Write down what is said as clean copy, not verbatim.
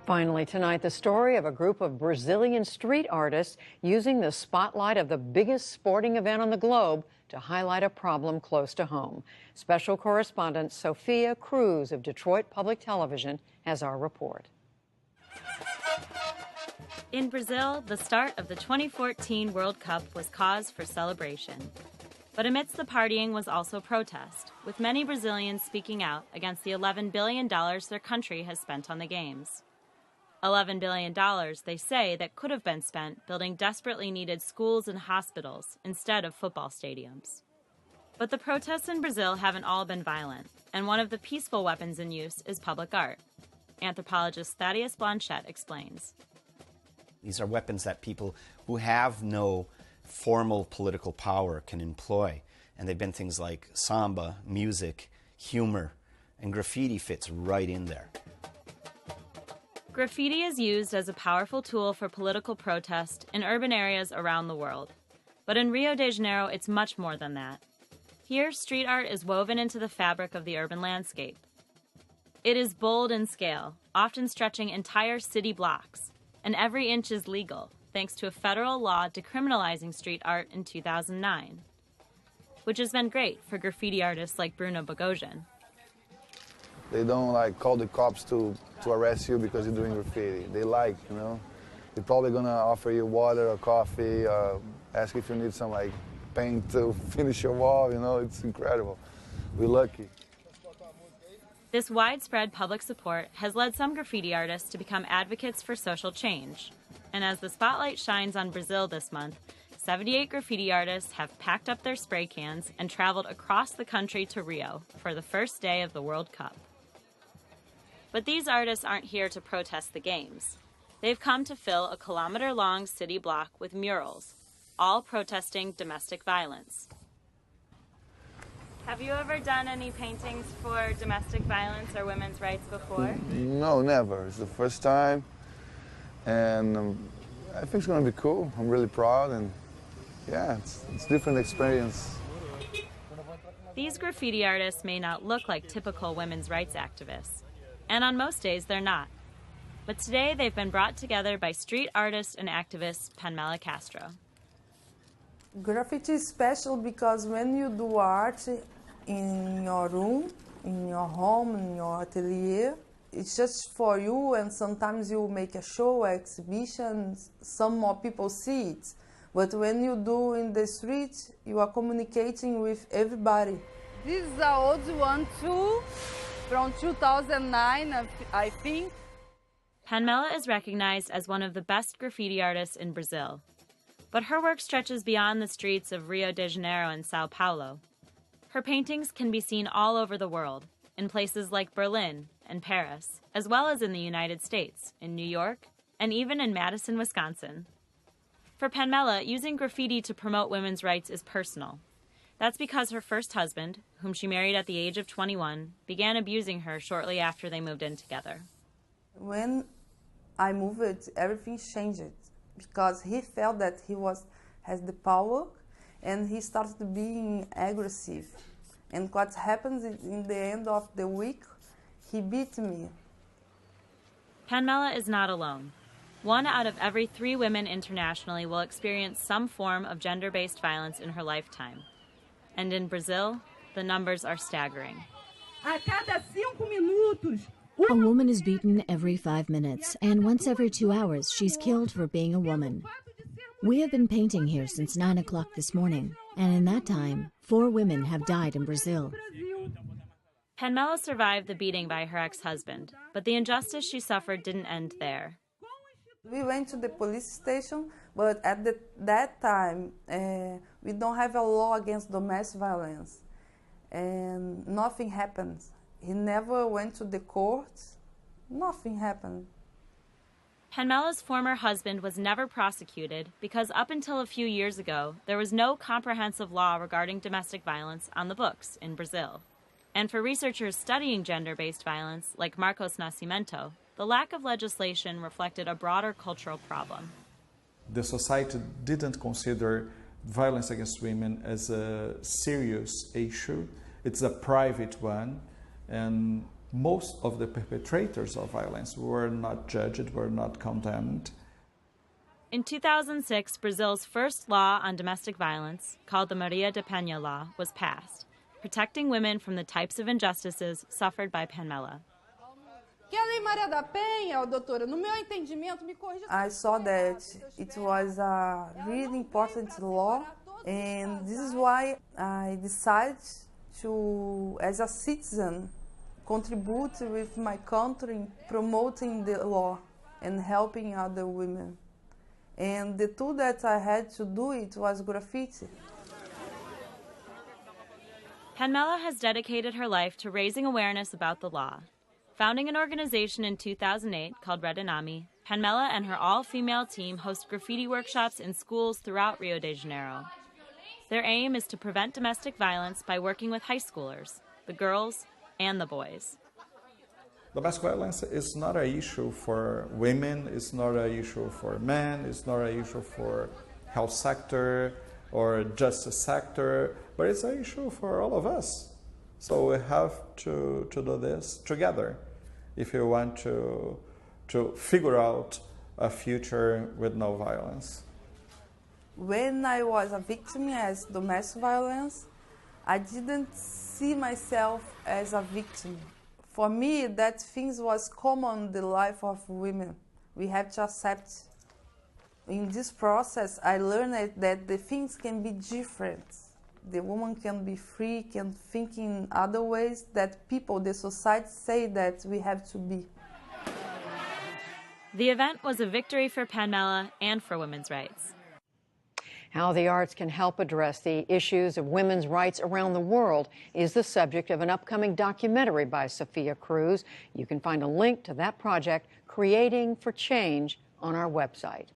Finally tonight, the story of a group of Brazilian street artists using the spotlight of the biggest sporting event on the globe to highlight a problem close to home. Special correspondent Sophia Cruz of Detroit Public Television has our report. In Brazil, the start of the 2014 World Cup was cause for celebration. But amidst the partying was also protest, with many Brazilians speaking out against the $11 billion their country has spent on the Games. $11 billion, they say, that could have been spent building desperately needed schools and hospitals instead of football stadiums. But the protests in Brazil haven't all been violent, and one of the peaceful weapons in use is public art. Anthropologist Thaddeus Blanchette explains. These are weapons that people who have no formal political power can employ, and they've been things like samba, music, humor, and graffiti fits right in there. Graffiti is used as a powerful tool for political protest in urban areas around the world. But in Rio de Janeiro, it's much more than that. Here, street art is woven into the fabric of the urban landscape. It is bold in scale, often stretching entire city blocks, and every inch is legal, thanks to a federal law decriminalizing street art in 2009, which has been great for graffiti artists like Bruno Bogosian. They don't call the cops to arrest you because you're doing graffiti. They they're probably gonna offer you water or coffee, ask if you need some paint to finish your wall, it's incredible. We're lucky. This widespread public support has led some graffiti artists to become advocates for social change. And as the spotlight shines on Brazil this month, 78 graffiti artists have packed up their spray cans and traveled across the country to Rio for the first day of the World Cup. But these artists aren't here to protest the Games. They've come to fill a kilometer-long city block with murals, all protesting domestic violence. Have you ever done any paintings for domestic violence or women's rights before? No, never. It's the first time, and I think it's going to be cool. I'm really proud, and yeah, it's a different experience. These graffiti artists may not look like typical women's rights activists, and on most days they're not. But today they've been brought together by street artist and activist Panmela Castro. Graffiti is special because when you do art in your room, in your home, in your atelier, it's just for you, and sometimes you make a show, exhibition, some more people see it. But when you do in the street, you are communicating with everybody. This is an old one too, from 2009, I think. Panmela is recognized as one of the best graffiti artists in Brazil. But her work stretches beyond the streets of Rio de Janeiro and Sao Paulo. Her paintings can be seen all over the world, in places like Berlin and Paris, as well as in the United States, in New York, and even in Madison, Wisconsin. For Panmela, using graffiti to promote women's rights is personal. That's because her first husband, whom she married at the age of 21, began abusing her shortly after they moved in together. When I moved, everything changed because he felt that he has the power, and he started being aggressive. And what happens in the end of the week, he beat me. Panmela is not alone. 1 out of every 3 women internationally will experience some form of gender-based violence in her lifetime. And in Brazil, the numbers are staggering. A woman is beaten every 5 minutes, and once every 2 hours, she's killed for being a woman. We have been painting here since 9 o'clock this morning, and in that time, 4 women have died in Brazil. Panmela survived the beating by her ex-husband, but the injustice she suffered didn't end there. We went to the police station, but at that time, we don't have a law against domestic violence, and nothing happened. He never went to the courts. Nothing happened. Panmela's former husband was never prosecuted because up until a few years ago, there was no comprehensive law regarding domestic violence on the books in Brazil. And for researchers studying gender-based violence, like Marcos Nascimento, the lack of legislation reflected a broader cultural problem. The society didn't consider violence against women as a serious issue. It's a private one, and most of the perpetrators of violence were not judged, were not condemned. In 2006, Brazil's first law on domestic violence, called the Maria da Penha Law, was passed, protecting women from the types of injustices suffered by Panmela. I saw that it was a really important law, and this is why I decided to, as a citizen, contribute with my country in promoting the law and helping other women. And the tool that I had to do it was graffiti. Panmela has dedicated her life to raising awareness about the law. Founding an organization in 2008 called Rede NAMI, Panmela and her all-female team host graffiti workshops in schools throughout Rio de Janeiro. Their aim is to prevent domestic violence by working with high schoolers, the girls and the boys. Domestic violence is not an issue for women, it's not an issue for men, it's not an issue for health sector or justice sector, but it's an issue for all of us. So we have to do this together if you want to figure out a future with no violence. When I was a victim as domestic violence, I didn't see myself as a victim. For me, that things was common in the life of women. We have to accept. In this process, I learned that the things can be different. The woman can be free, can think in other ways that people, the society, say that we have to be. The event was a victory for Panmela and for women's rights. How the arts can help address the issues of women's rights around the world is the subject of an upcoming documentary by Sophia Cruz. You can find a link to that project, Creating for Change, on our website.